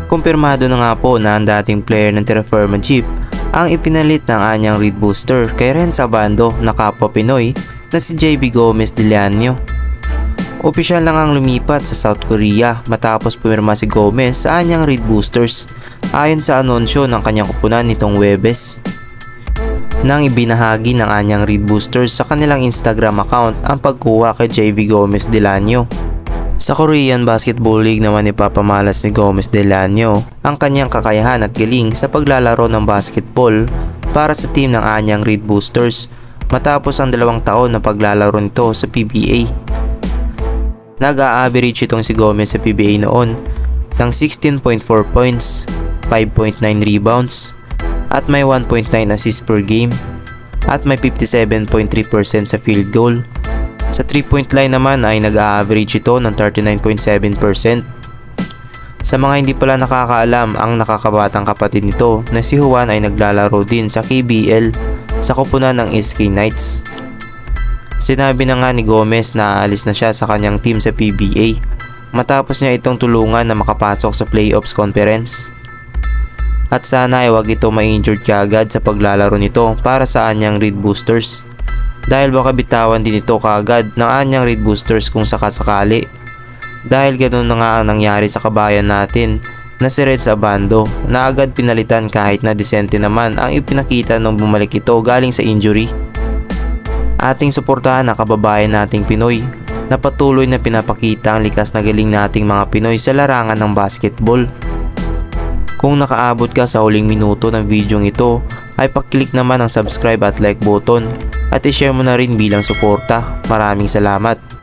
Kumpirmado na nga po na ang dating player ng Terra Firma Jeep ang ipinalit ng anyang Reed Booster kay Renz Abando na kapwa Pinoy na si JB Gomez Deliano. Opisyal lang ang lumipat sa South Korea matapos pumirma si Gomez sa anyang Reed Boosters ayon sa anunsyo ng kanyang kupunan nitong Huwebes. Nang ibinahagi ng anyang Reed Boosters sa kanilang Instagram account ang pagkuha kay JB Gomez Deliano. Sa Korean Basketball League naman ipapamalas ni Gomez Deliano ang kanyang kakayahan at galing sa paglalaro ng basketball para sa team ng anyang Reed Boosters matapos ang 2 taon na paglalaro nito sa PBA. Nag-a-average itong si Gomez sa PBA noon ng 16.4 points, 5.9 rebounds at may 1.9 assists per game at may 57.3% sa field goal. Sa 3-point line naman ay nag-a-average ito ng 39.7%. Sa mga hindi pala nakakaalam, ang nakakabatang kapatid nito na si Juan ay naglalaro din sa KBL sa kupunan ng SK Knights. Sinabi na nga ni Gomez na aalis na siya sa kanyang team sa PBA matapos niya itong tulungan na makapasok sa playoffs conference. At sana ay wag ito ma-injured kaagad sa paglalaro nito para sa anyang Reed Boosters. Dahil baka bitawan din ito kaagad ng anyang Reed Boosters kung sakasakali. Dahil ganoon na nga ang nangyari sa kabayan natin na si Renz Abando na agad pinalitan kahit na disente naman ang ipinakita nung bumalik ito galing sa injury. Ating suportahan ang kababayan nating Pinoy na patuloy na pinapakita ang likas na galing nating mga Pinoy sa larangan ng basketball. Kung nakaabot ka sa huling minuto ng video ito ay paklik naman ang subscribe at like button at i-share mo na rin bilang suporta. Maraming salamat.